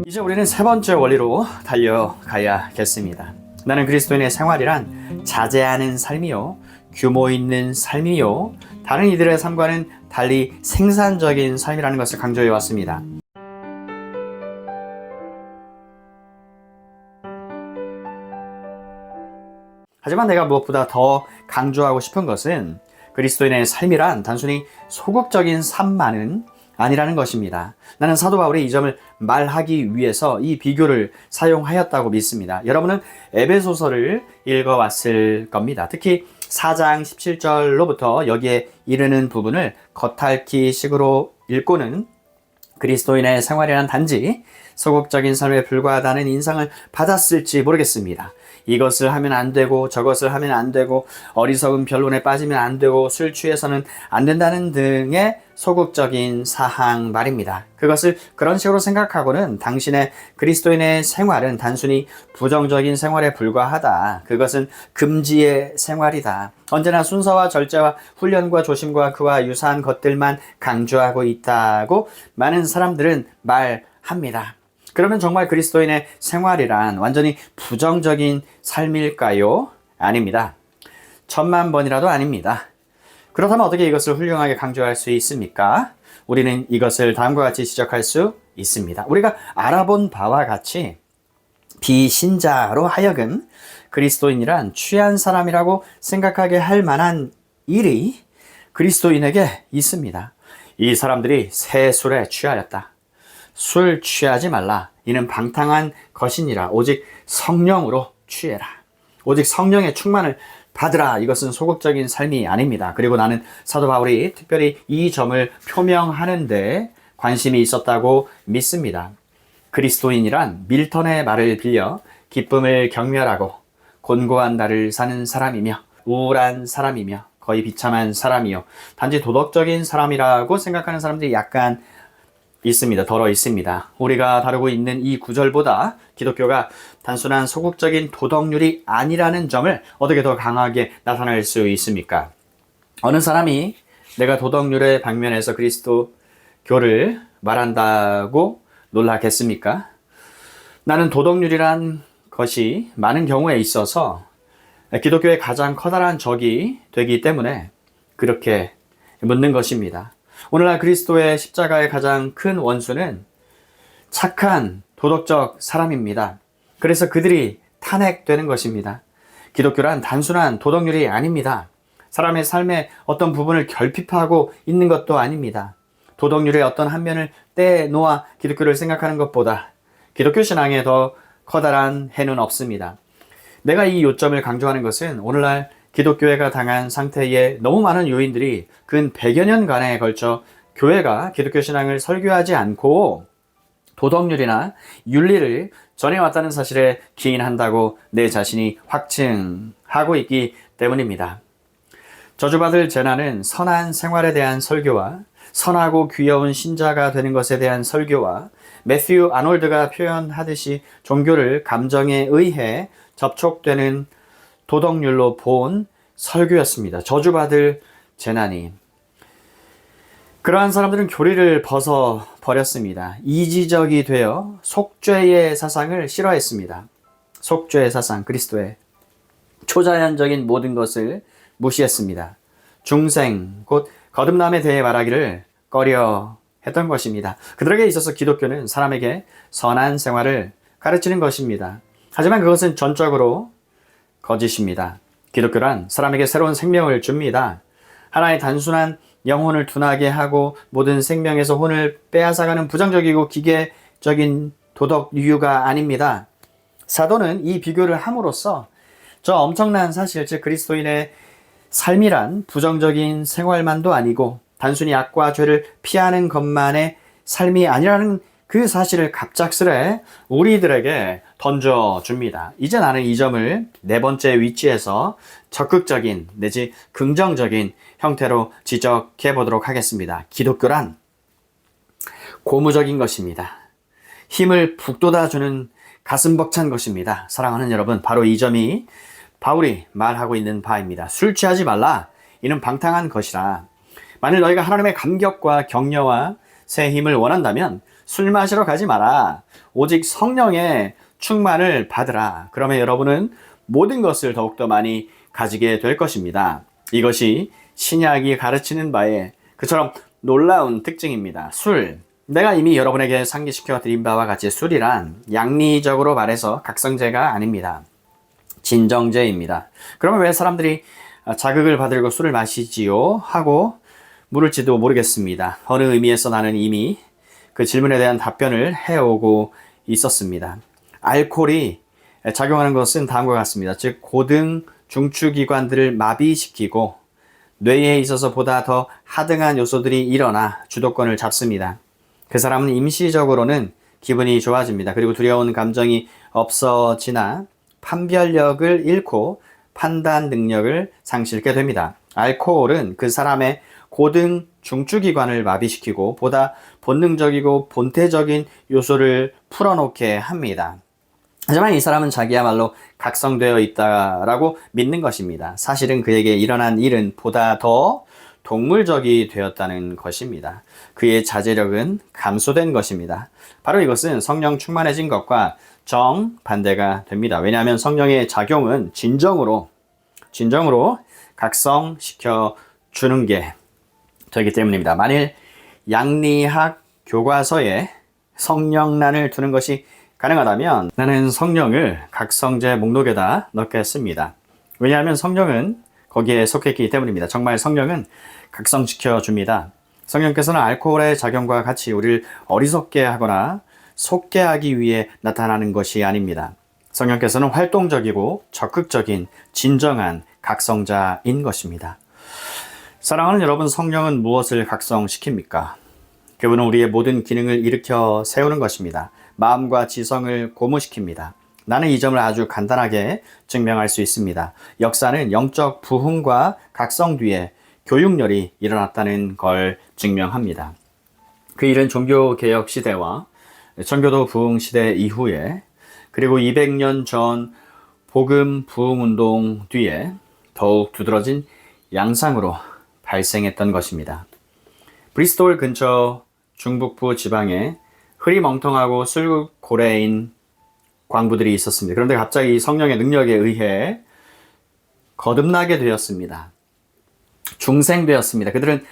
이제 우리는 세 번째 원리로 달려가야겠습니다. 나는 그리스도인의 생활이란 자제하는 삶이요, 규모 있는 삶이요, 다른 이들의 삶과는 달리 생산적인 삶이라는 것을 강조해 왔습니다. 하지만 내가 무엇보다 더 강조하고 싶은 것은 그리스도인의 삶이란 단순히 소극적인 삶만은 아니라는 것입니다. 나는 사도 바울이 이 점을 말하기 위해서 이 비교를 사용하였다고 믿습니다. 여러분은 에베소서를 읽어왔을 겁니다. 특히 4장 17절로부터 여기에 이르는 부분을 겉핥기식으로 읽고는 그리스도인의 생활이란 단지 소극적인 삶에 불과하다는 인상을 받았을지 모르겠습니다. 이것을 하면 안 되고 저것을 하면 안 되고 어리석은 변론에 빠지면 안 되고 술 취해서는 안 된다는 등의 소극적인 사항 말입니다. 그것을 그런 식으로 생각하고는 당신의 그리스도인의 생활은 단순히 부정적인 생활에 불과하다. 그것은 금지의 생활이다. 언제나 순서와 절제와 훈련과 조심과 그와 유사한 것들만 강조하고 있다고 많은 사람들은 말합니다. 그러면 정말 그리스도인의 생활이란 완전히 부정적인 삶일까요? 아닙니다. 10,000번이라도 아닙니다. 그렇다면 어떻게 이것을 훌륭하게 강조할 수 있습니까? 우리는 이것을 다음과 같이 지적할 수 있습니다. 우리가 알아본 바와 같이 비신자로 하여금 그리스도인이란 취한 사람이라고 생각하게 할 만한 일이 그리스도인에게 있습니다. 이 사람들이 새 술에 취하였다. 술 취하지 말라. 이는 방탕한 것이니라. 오직 성령으로 취해라. 오직 성령의 충만을 받으라. 이것은 소극적인 삶이 아닙니다. 그리고 나는 사도 바울이 특별히 이 점을 표명하는데 관심이 있었다고 믿습니다. 그리스도인이란 밀턴의 말을 빌려 기쁨을 경멸하고 곤고한 날을 사는 사람이며 우울한 사람이며 거의 비참한 사람이요, 단지 도덕적인 사람이라고 생각하는 사람들이 약간 있습니다. 덜어 있습니다. 우리가 다루고 있는 이 구절보다 기독교가 단순한 소극적인 도덕률이 아니라는 점을 어떻게 더 강하게 나타낼 수 있습니까? 어느 사람이 내가 도덕률의 방면에서 그리스도교를 말한다고 놀라겠습니까? 나는 도덕률이란 것이 많은 경우에 있어서 기독교의 가장 커다란 적이 되기 때문에 그렇게 묻는 것입니다. 오늘날 그리스도의 십자가의 가장 큰 원수는 착한 도덕적 사람입니다. 그래서 그들이 탄핵되는 것입니다. 기독교란 단순한 도덕률이 아닙니다. 사람의 삶의 어떤 부분을 결핍하고 있는 것도 아닙니다. 도덕률의 어떤 한 면을 떼놓아 기독교를 생각하는 것보다 기독교 신앙에 더 커다란 해는 없습니다. 내가 이 요점을 강조하는 것은 오늘날 기독교회가 당한 상태에 너무 많은 요인들이 근 100여 년간에 걸쳐 교회가 기독교 신앙을 설교하지 않고 도덕률이나 윤리를 전해왔다는 사실에 기인한다고 내 자신이 확증하고 있기 때문입니다. 저주받을 재난은 선한 생활에 대한 설교와 선하고 귀여운 신자가 되는 것에 대한 설교와 매튜 아놀드가 표현하듯이 종교를 감정에 의해 접촉되는 도덕률로 본 설교였습니다. 저주받을 재난이. 그러한 사람들은 교리를 벗어버렸습니다. 이지적이 되어 속죄의 사상을 싫어했습니다. 속죄의 사상, 그리스도의 초자연적인 모든 것을 무시했습니다. 중생, 곧 거듭남에 대해 말하기를 꺼려 했던 것입니다. 그들에게 있어서 기독교는 사람에게 선한 생활을 가르치는 것입니다. 하지만 그것은 전적으로 거짓입니다. 기독교란 사람에게 새로운 생명을 줍니다. 하나의 단순한 영혼을 둔하게 하고 모든 생명에서 혼을 빼앗아가는 부정적이고 기계적인 도덕유가 아닙니다. 사도는 이 비교를 함으로써 저 엄청난 사실, 즉 그리스도인의 삶이란 부정적인 생활만도 아니고 단순히 악과 죄를 피하는 것만의 삶이 아니라는 그 사실을 갑작스레 우리들에게 던져줍니다. 이제 나는 이 점을 네 번째 위치에서 적극적인 내지 긍정적인 형태로 지적해 보도록 하겠습니다. 기독교란 고무적인 것입니다. 힘을 북돋아주는 가슴 벅찬 것입니다. 사랑하는 여러분, 바로 이 점이 바울이 말하고 있는 바입니다. 술 취하지 말라. 이는 방탕한 것이라. 만일 너희가 하나님의 감격과 격려와 새 힘을 원한다면 술 마시러 가지 마라. 오직 성령의 충만을 받으라. 그러면 여러분은 모든 것을 더욱더 많이 가지게 될 것입니다. 이것이 신약이 가르치는 바에 그처럼 놀라운 특징입니다. 술. 내가 이미 여러분에게 상기시켜 드린 바와 같이 술이란 양리적으로 말해서 각성제가 아닙니다. 진정제입니다. 그러면 왜 사람들이 자극을 받으려고 술을 마시지요? 하고 물을지도 모르겠습니다. 어느 의미에서 나는 이미 그 질문에 대한 답변을 해오고 있었습니다. 알코올이 작용하는 것은 다음과 같습니다. 즉 고등 중추기관들을 마비시키고 뇌에 있어서 보다 더 하등한 요소들이 일어나 주도권을 잡습니다. 그 사람은 임시적으로는 기분이 좋아집니다. 그리고 두려운 감정이 없어지나 판별력을 잃고 판단 능력을 상실하게 됩니다. 알코올은 그 사람의 고등 중추기관을 마비시키고 보다 본능적이고 본태적인 요소를 풀어놓게 합니다. 하지만 이 사람은 자기야말로 각성되어 있다라고 믿는 것입니다. 사실은 그에게 일어난 일은 보다 더 동물적이 되었다는 것입니다. 그의 자제력은 감소된 것입니다. 바로 이것은 성령 충만해진 것과 정반대가 됩니다. 왜냐하면 성령의 작용은 진정으로 각성시켜 주는 게 되기 때문입니다. 만일 양리학 교과서에 성령란을 두는 것이 가능하다면 나는 성령을 각성제 목록에다 넣겠습니다. 왜냐하면 성령은 거기에 속했기 때문입니다. 정말 성령은 각성시켜 줍니다. 성령께서는 알코올의 작용과 같이 우리를 어리석게 하거나 속게 하기 위해 나타나는 것이 아닙니다. 성령께서는 활동적이고 적극적인 진정한 각성자인 것입니다. 사랑하는 여러분, 성령은 무엇을 각성시킵니까? 그분은 우리의 모든 기능을 일으켜 세우는 것입니다. 마음과 지성을 고무시킵니다. 나는 이 점을 아주 간단하게 증명할 수 있습니다. 역사는 영적 부흥과 각성 뒤에 교육열이 일어났다는 걸 증명합니다. 그 일은 종교개혁 시대와 청교도 부흥 시대 이후에 그리고 200년 전 복음 부흥운동 뒤에 더욱 두드러진 양상으로 발생했던 것입니다. 브리스톨 근처 중북부 지방에 흐리멍텅하고 술고래인 광부들이 있었습니다. 그런데 갑자기 성령의 능력에 의해 거듭나게 되었습니다. 중생되었습니다. 그들은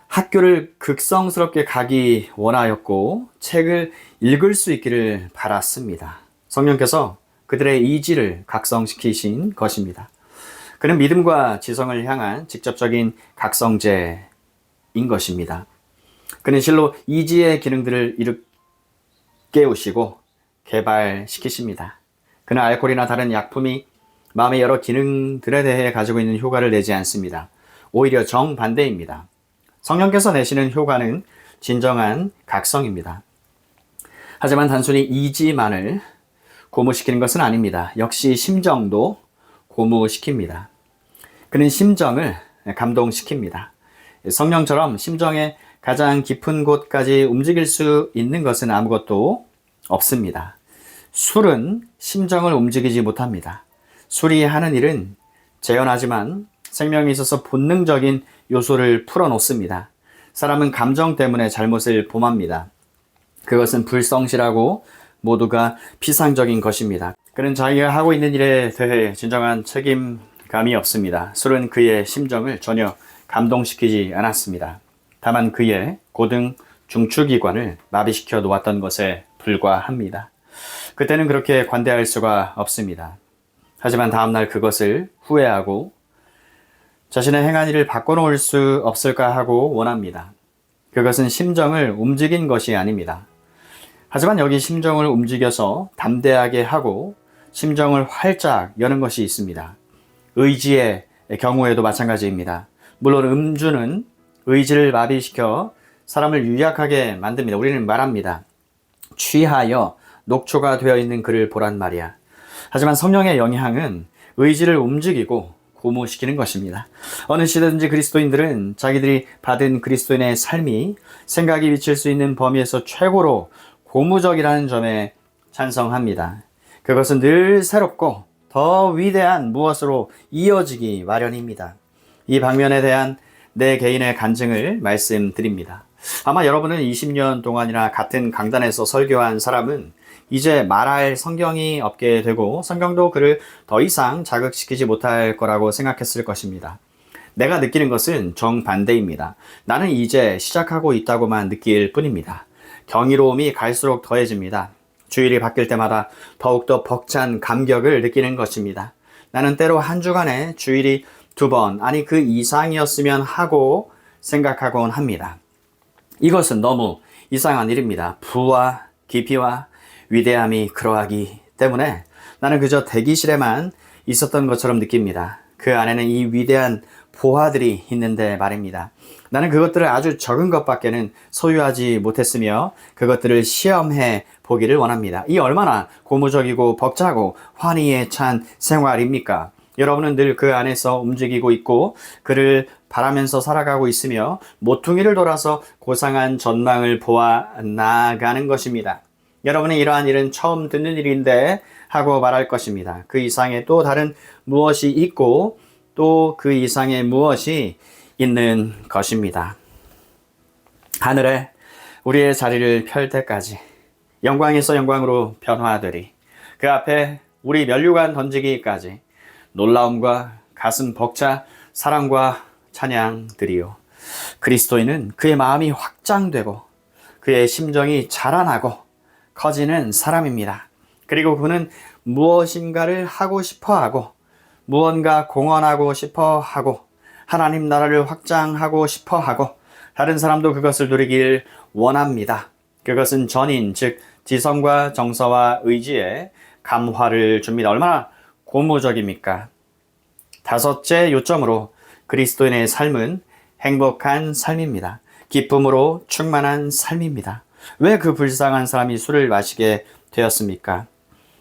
학교를 극성스럽게 가기 원하였고 책을 읽을 수 있기를 바랐습니다. 성령께서 그들의 이지를 각성시키신 것입니다. 그는 믿음과 지성을 향한 직접적인 각성제인 것입니다. 그는 실로 이지의 기능들을 깨우시고 개발시키십니다. 그는 알코올이나 다른 약품이 마음의 여러 기능들에 대해 가지고 있는 효과를 내지 않습니다. 오히려 정반대입니다. 성령께서 내시는 효과는 진정한 각성입니다. 하지만 단순히 이지만을 고무시키는 것은 아닙니다. 역시 심정도 고무시킵니다. 그는 심정을 감동시킵니다. 성령처럼 심정의 가장 깊은 곳까지 움직일 수 있는 것은 아무것도 없습니다. 술은 심정을 움직이지 못합니다. 술이 하는 일은 재현하지만 생명에 있어서 본능적인 요소를 풀어놓습니다. 사람은 감정 때문에 잘못을 범합니다. 그것은 불성실하고 모두가 피상적인 것입니다. 그는 자기가 하고 있는 일에 대해 진정한 책임감이 없습니다. 술은 그의 심정을 전혀 감동시키지 않았습니다. 다만 그의 고등 중추기관을 마비시켜 놓았던 것에 불과합니다. 그때는 그렇게 관대할 수가 없습니다. 하지만 다음날 그것을 후회하고 자신의 행한 일을 바꿔놓을 수 없을까 하고 원합니다. 그것은 심정을 움직인 것이 아닙니다. 하지만 여기 심정을 움직여서 담대하게 하고 심정을 활짝 여는 것이 있습니다. 의지의 경우에도 마찬가지입니다. 물론 음주는 의지를 마비시켜 사람을 유약하게 만듭니다. 우리는 말합니다. 취하여 녹초가 되어 있는 그를 보란 말이야. 하지만 성령의 영향은 의지를 움직이고 고무시키는 것입니다. 어느 시대든지 그리스도인들은 자기들이 받은 그리스도인의 삶이 생각이 미칠 수 있는 범위에서 최고로 고무적이라는 점에 찬성합니다. 그것은 늘 새롭고 더 위대한 무엇으로 이어지기 마련입니다. 이 방면에 대한 내 개인의 간증을 말씀드립니다. 아마 여러분은 20년 동안이나 같은 강단에서 설교한 사람은 이제 말할 성경이 없게 되고 성경도 그를 더 이상 자극시키지 못할 거라고 생각했을 것입니다. 내가 느끼는 것은 정반대입니다. 나는 이제 시작하고 있다고만 느낄 뿐입니다. 경이로움이 갈수록 더해집니다. 주일이 바뀔 때마다 더욱더 벅찬 감격을 느끼는 것입니다. 나는 때로 한 주간에 주일이 2번, 아니 그 이상이었으면 하고 생각하곤 합니다. 이것은 너무 이상한 일입니다. 부와 깊이와 위대함이 그러하기 때문에 나는 그저 대기실에만 있었던 것처럼 느낍니다. 그 안에는 이 위대한 보화들이 있는데 말입니다. 나는 그것들을 아주 적은 것밖에는 소유하지 못했으며 그것들을 시험해 보기를 원합니다. 이 얼마나 고무적이고 벅차고 환희에 찬 생활입니까? 여러분은 늘 그 안에서 움직이고 있고 그를 바라면서 살아가고 있으며 모퉁이를 돌아서 고상한 전망을 보아 나아가는 것입니다. 여러분은 이러한 일은 처음 듣는 일인데 하고 말할 것입니다. 그 이상의 또 다른 무엇이 있고 또 그 이상의 무엇이 있는 것입니다. 하늘에 우리의 자리를 펼 때까지 영광에서 영광으로 변화되리. 그 앞에 우리 면류관 던지기까지 놀라움과 가슴 벅차 사랑과 찬양드리요. 그리스도인은 그의 마음이 확장되고 그의 심정이 자라나고 커지는 사람입니다. 그리고 그는 무엇인가를 하고 싶어하고 무언가 공헌하고 싶어하고 하나님 나라를 확장하고 싶어하고 다른 사람도 그것을 누리길 원합니다. 그것은 전인, 즉 지성과 정서와 의지에 감화를 줍니다. 얼마나 고무적입니까? 다섯째 요점으로 그리스도인의 삶은 행복한 삶입니다. 기쁨으로 충만한 삶입니다. 왜 그 불쌍한 사람이 술을 마시게 되었습니까?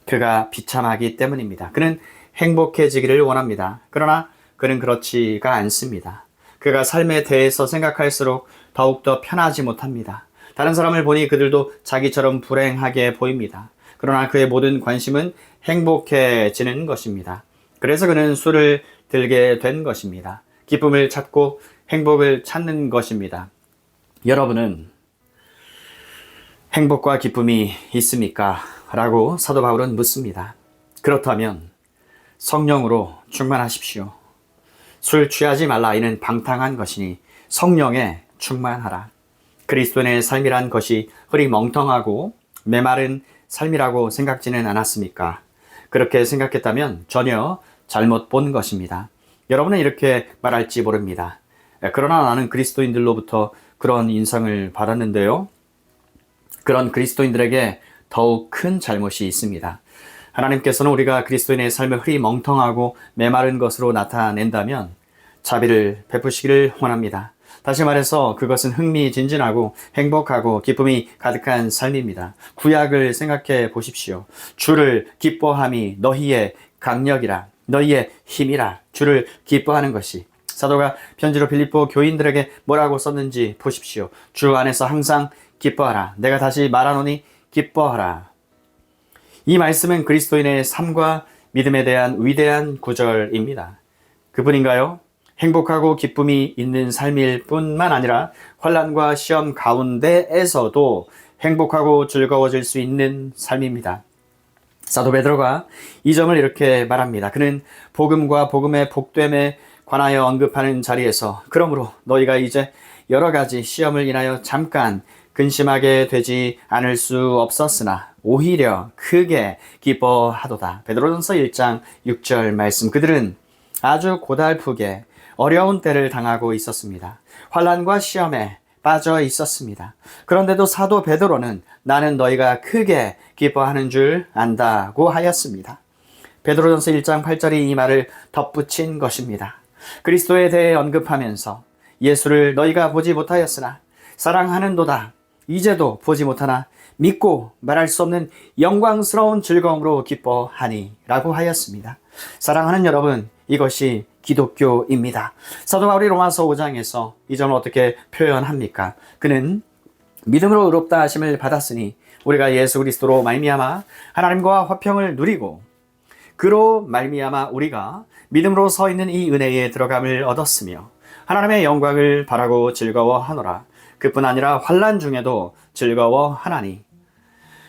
그가 비참하기 때문입니다. 그는 행복해지기를 원합니다. 그러나 그는 그렇지가 않습니다. 그가 삶에 대해서 생각할수록 더욱더 편하지 못합니다. 다른 사람을 보니 그들도 자기처럼 불행하게 보입니다. 그러나 그의 모든 관심은 행복해지는 것입니다. 그래서 그는 술을 들게 된 것입니다. 기쁨을 찾고 행복을 찾는 것입니다. 여러분은 행복과 기쁨이 있습니까? 라고 사도 바울은 묻습니다. 그렇다면 성령으로 충만하십시오. 술 취하지 말라. 이는 방탕한 것이니 성령에 충만하라. 그리스도인의 삶이란 것이 흐리멍텅하고 메마른 삶이라고 생각지는 않았습니까? 그렇게 생각했다면 전혀 잘못 본 것입니다. 여러분은 이렇게 말할지 모릅니다. 그러나 나는 그리스도인들로부터 그런 인상을 받았는데요. 그런 그리스도인들에게 더욱 큰 잘못이 있습니다. 하나님께서는 우리가 그리스도인의 삶을 흐리멍텅하고 메마른 것으로 나타낸다면 자비를 베푸시기를 원합니다. 다시 말해서 그것은 흥미진진하고 행복하고 기쁨이 가득한 삶입니다. 구약을 생각해 보십시오. 주를 기뻐함이 너희의 강력이라, 너희의 힘이라. 주를 기뻐하는 것이. 사도가 편지로 빌립보 교인들에게 뭐라고 썼는지 보십시오. 주 안에서 항상 기뻐하라. 내가 다시 말하노니 기뻐하라. 이 말씀은 그리스도인의 삶과 믿음에 대한 위대한 구절입니다. 그뿐인가요? 행복하고 기쁨이 있는 삶일 뿐만 아니라 환난과 시험 가운데에서도 행복하고 즐거워질 수 있는 삶입니다. 사도 베드로가 이 점을 이렇게 말합니다. 그는 복음과 복음의 복됨에 관하여 언급하는 자리에서 그러므로 너희가 이제 여러 가지 시험을 인하여 잠깐 근심하게 되지 않을 수 없었으나 오히려 크게 기뻐하도다. 베드로전서 1장 6절 말씀. 그들은 아주 고달프게 어려운 때를 당하고 있었습니다. 환난과 시험에 빠져 있었습니다. 그런데도 사도 베드로는 나는 너희가 크게 기뻐하는 줄 안다고 하였습니다. 베드로전서 1장 8절이 이 말을 덧붙인 것입니다. 그리스도에 대해 언급하면서 예수를 너희가 보지 못하였으나 사랑하는도다. 이제도 보지 못하나 믿고 말할 수 없는 영광스러운 즐거움으로 기뻐하니 라고 하였습니다. 사랑하는 여러분, 이것이 기독교입니다. 사도 바울이 로마서 5장에서 이 점을 어떻게 표현합니까? 그는 믿음으로 의롭다 하심을 받았으니 우리가 예수 그리스도로 말미암아 하나님과 화평을 누리고 그로 말미암아 우리가 믿음으로 서 있는 이 은혜에 들어감을 얻었으며 하나님의 영광을 바라고 즐거워하노라. 그 그뿐 아니라 환난 중에도 즐거워하나니.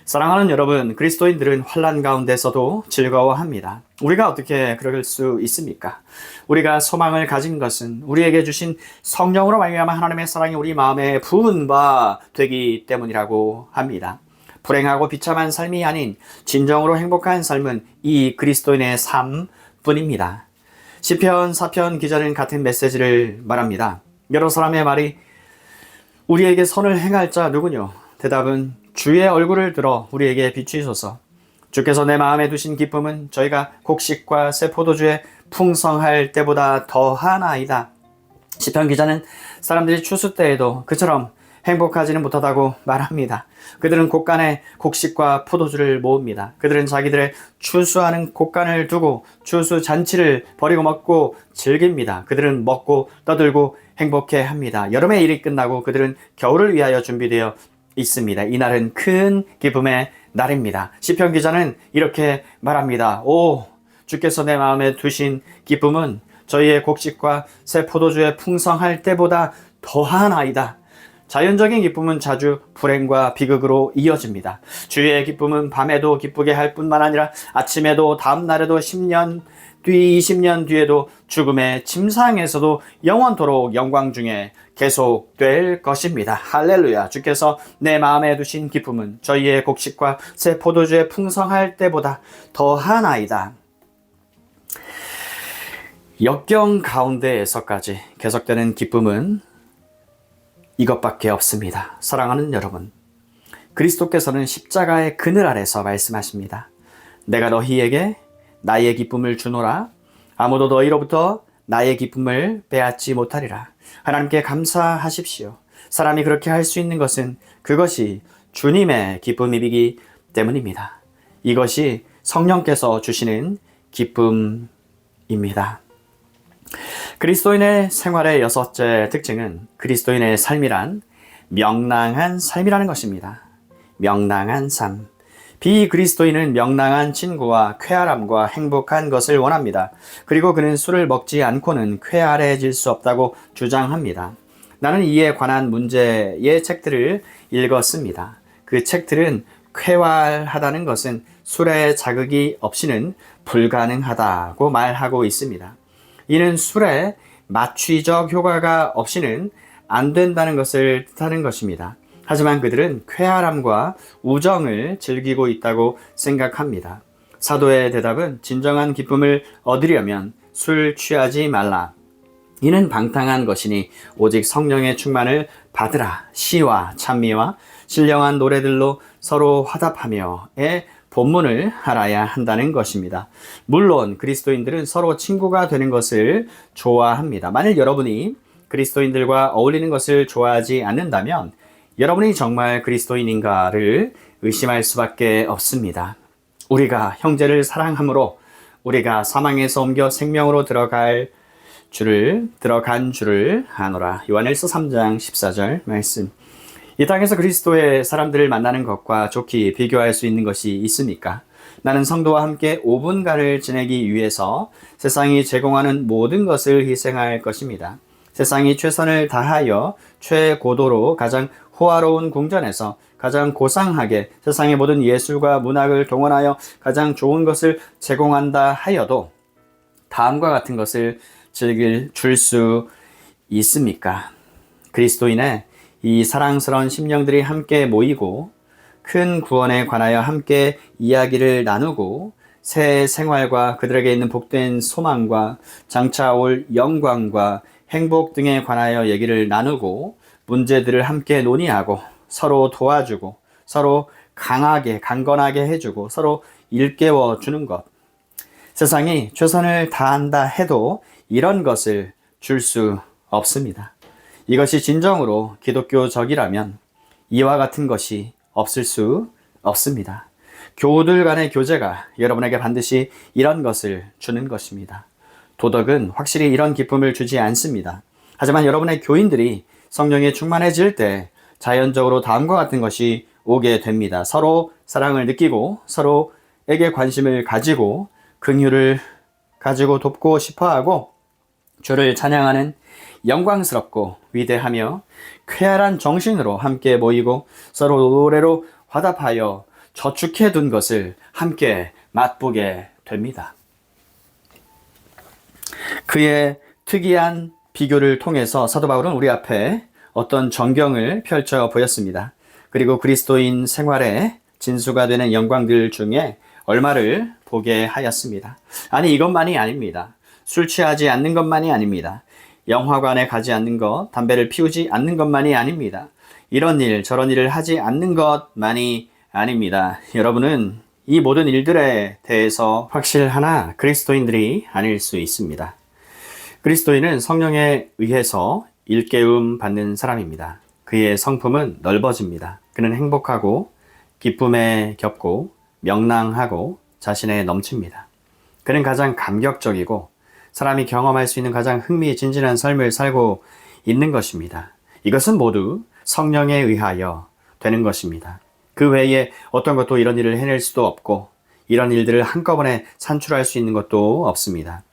사랑하는 여러분, 그리스도인들은 환난 가운데서도 즐거워합니다. 우리가 어떻게 그럴 수 있습니까? 우리가 소망을 가진 것은 우리에게 주신 성령으로 말미암아 하나님의 사랑이 우리 마음에 부은 바 되기 때문이라고 합니다. 불행하고 비참한 삶이 아닌 진정으로 행복한 삶은 이 그리스도인의 삶뿐입니다. 시편, 사편 기자는 같은 메시지를 말합니다. 여러 사람의 말이 우리에게 선을 행할 자 누구뇨? 대답은 주의 얼굴을 들어 우리에게 비추소서. 주께서 내 마음에 두신 기쁨은 저희가 곡식과 새 포도주에 풍성할 때보다 더하나이다. 시편 기자는 사람들이 추수 때에도 그처럼 행복하지는 못하다고 말합니다. 그들은 곡간에 곡식과 포도주를 모읍니다. 그들은 자기들의 추수하는 곡간을 두고 추수 잔치를 벌이고 먹고 즐깁니다. 그들은 먹고 떠들고 행복해합니다. 여름의 일이 끝나고 그들은 겨울을 위하여 준비되어 있습니다. 이날은 큰 기쁨의 날입니다. 시편 기자는 이렇게 말합니다. 오, 주께서 내 마음에 두신 기쁨은 저희의 곡식과 새 포도주에 풍성할 때보다 더하나이다. 자연적인 기쁨은 자주 불행과 비극으로 이어집니다. 주의 기쁨은 밤에도 기쁘게 할 뿐만 아니라 아침에도 다음 날에도 10년 뒤 20년 뒤에도 죽음의 침상에서도 영원토록 영광 중에 계속될 것입니다. 할렐루야. 주께서 내 마음에 두신 기쁨은 저희의 곡식과 새 포도주에 풍성할 때보다 더하나이다. 역경 가운데에서까지 계속되는 기쁨은 이것밖에 없습니다. 사랑하는 여러분, 그리스도께서는 십자가의 그늘 아래서 말씀하십니다. 내가 너희에게 나의 기쁨을 주노라. 아무도 너희로부터 나의 기쁨을 빼앗지 못하리라. 하나님께 감사하십시오. 사람이 그렇게 할 수 있는 것은 그것이 주님의 기쁨이기 때문입니다. 이것이 성령께서 주시는 기쁨입니다. 그리스도인의 생활의 여섯째 특징은 그리스도인의 삶이란 명랑한 삶이라는 것입니다. 명랑한 삶. 비그리스도인은 명랑한 친구와 쾌활함과 행복한 것을 원합니다. 그리고 그는 술을 먹지 않고는 쾌활해질 수 없다고 주장합니다. 나는 이에 관한 문제의 책들을 읽었습니다. 그 책들은 쾌활하다는 것은 술의 자극이 없이는 불가능하다고 말하고 있습니다. 이는 술에 마취적 효과가 없이는 안 된다는 것을 뜻하는 것입니다. 하지만 그들은 쾌활함과 우정을 즐기고 있다고 생각합니다. 사도의 대답은 진정한 기쁨을 얻으려면 술 취하지 말라. 이는 방탕한 것이니 오직 성령의 충만을 받으라. 시와 찬미와 신령한 노래들로 서로 화답하며의 본문을 알아야 한다는 것입니다. 물론 그리스도인들은 서로 친구가 되는 것을 좋아합니다. 만일 여러분이 그리스도인들과 어울리는 것을 좋아하지 않는다면 여러분이 정말 그리스도인인가를 의심할 수밖에 없습니다. 우리가 형제를 사랑함으로 우리가 사망에서 옮겨 생명으로 들어간 줄을 아노라. 요한일서 3장 14절 말씀. 이 땅에서 그리스도의 사람들을 만나는 것과 좋게 비교할 수 있는 것이 있습니까? 나는 성도와 함께 5분간을 지내기 위해서 세상이 제공하는 모든 것을 희생할 것입니다. 세상이 최선을 다하여 최고도로 가장 호화로운 궁전에서 가장 고상하게 세상의 모든 예술과 문학을 동원하여 가장 좋은 것을 제공한다 하여도 다음과 같은 것을 줄 수 있습니까? 그리스도인의 이 사랑스러운 심령들이 함께 모이고 큰 구원에 관하여 함께 이야기를 나누고 새 생활과 그들에게 있는 복된 소망과 장차 올 영광과 행복 등에 관하여 얘기를 나누고 문제들을 함께 논의하고 서로 도와주고 서로 강건하게 해주고 서로 일깨워 주는 것. 세상이 최선을 다한다 해도 이런 것을 줄 수 없습니다. 이것이 진정으로 기독교적이라면 이와 같은 것이 없을 수 없습니다. 교우들 간의 교제가 여러분에게 반드시 이런 것을 주는 것입니다. 도덕은 확실히 이런 기쁨을 주지 않습니다. 하지만 여러분의 교인들이 성령에 충만해질 때 자연적으로 다음과 같은 것이 오게 됩니다. 서로 사랑을 느끼고 서로에게 관심을 가지고 긍휼을 가지고 돕고 싶어하고 주를 찬양하는 영광스럽고 위대하며 쾌활한 정신으로 함께 모이고 서로 노래로 화답하여 저축해 둔 것을 함께 맛보게 됩니다. 그의 특이한 비교를 통해서 사도 바울은 우리 앞에 어떤 전경을 펼쳐 보였습니다. 그리고 그리스도인 생활의 진수가 되는 영광들 중에 얼마를 보게 하였습니다. 아니, 이것만이 아닙니다. 술 취하지 않는 것만이 아닙니다. 영화관에 가지 않는 것, 담배를 피우지 않는 것만이 아닙니다. 이런 일, 저런 일을 하지 않는 것만이 아닙니다. 여러분은 이 모든 일들에 대해서 확실하나 그리스도인들이 아닐 수 있습니다. 그리스도인은 성령에 의해서 일깨움 받는 사람입니다. 그의 성품은 넓어집니다. 그는 행복하고 기쁨에 겹고 명랑하고 자신에 넘칩니다. 그는 가장 감격적이고 사람이 경험할 수 있는 가장 흥미진진한 삶을 살고 있는 것입니다. 이것은 모두 성령에 의하여 되는 것입니다. 그 외에 어떤 것도 이런 일을 해낼 수도 없고 이런 일들을 한꺼번에 산출할 수 있는 것도 없습니다.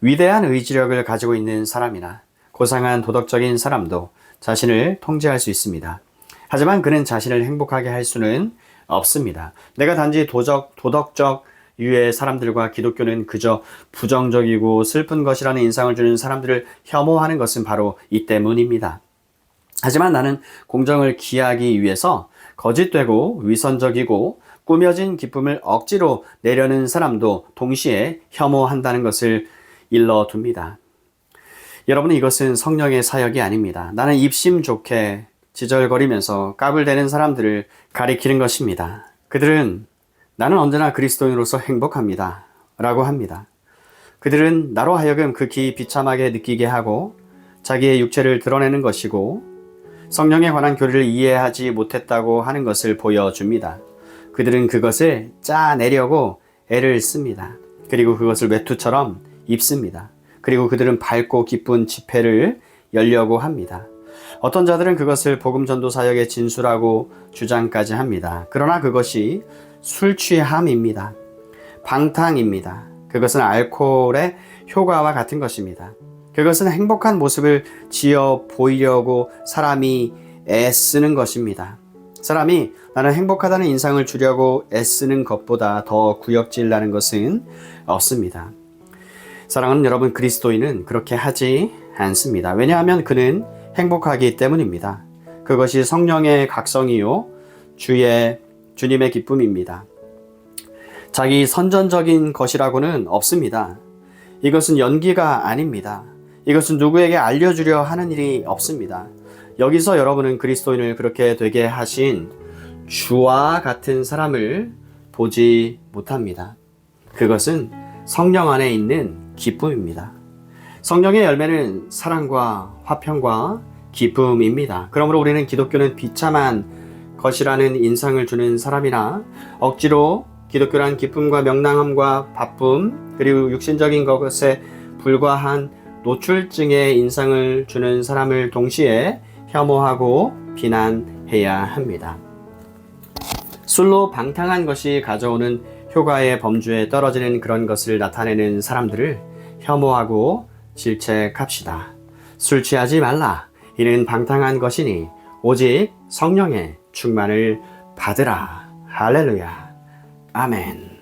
위대한 의지력을 가지고 있는 사람이나 고상한 도덕적인 사람도 자신을 통제할 수 있습니다. 하지만 그는 자신을 행복하게 할 수는 없습니다. 내가 단지 도덕적 유의 사람들과 기독교는 그저 부정적이고 슬픈 것이라는 인상을 주는 사람들을 혐오하는 것은 바로 이 때문입니다. 하지만 나는 공정을 기하기 위해서 거짓되고 위선적이고 꾸며진 기쁨을 억지로 내려는 사람도 동시에 혐오한다는 것을 일러둡니다. 여러분, 이것은 성령의 사역이 아닙니다. 나는 입심 좋게 지절거리면서 까불대는 사람들을 가리키는 것입니다. 그들은 나는 언제나 그리스도인으로서 행복합니다 라고 합니다. 그들은 나로 하여금 극히 비참하게 느끼게 하고 자기의 육체를 드러내는 것이고 성령에 관한 교리를 이해하지 못했다고 하는 것을 보여줍니다. 그들은 그것을 짜내려고 애를 씁니다. 그리고 그것을 외투처럼 입습니다. 그리고 그들은 밝고 기쁜 집회를 열려고 합니다. 어떤 자들은 그것을 복음 전도 사역의 진수라고 주장까지 합니다. 그러나 그것이 술 취함입니다. 방탕입니다. 그것은 알코올의 효과와 같은 것입니다. 그것은 행복한 모습을 지어 보이려고 사람이 애쓰는 것입니다. 사람이 나는 행복하다는 인상을 주려고 애쓰는 것보다 더 구역질 나는 것은 없습니다. 사랑하는 여러분, 그리스도인은 그렇게 하지 않습니다. 왜냐하면 그는 행복하기 때문입니다. 그것이 성령의 각성이요 주님의 기쁨입니다. 자기 선전적인 것이라고는 없습니다. 이것은 연기가 아닙니다. 이것은 누구에게 알려주려 하는 일이 없습니다. 여기서 여러분은 그리스도인을 그렇게 되게 하신 주와 같은 사람을 보지 못합니다. 그것은 성령 안에 있는 기쁨입니다. 성령의 열매는 사랑과 화평과 기쁨입니다. 그러므로 우리는 기독교는 비참한 것이라는 인상을 주는 사람이나 억지로 기독교란 기쁨과 명랑함과 바쁨 그리고 육신적인 것에 불과한 노출증의 인상을 주는 사람을 동시에 혐오하고 비난해야 합니다. 술로 방탕한 것이 가져오는 효과의 범주에 떨어지는 그런 것을 나타내는 사람들을 혐오하고 질책합시다. 술 취하지 말라. 이는 방탕한 것이니 오직 성령의 충만을 받으라. 할렐루야. 아멘.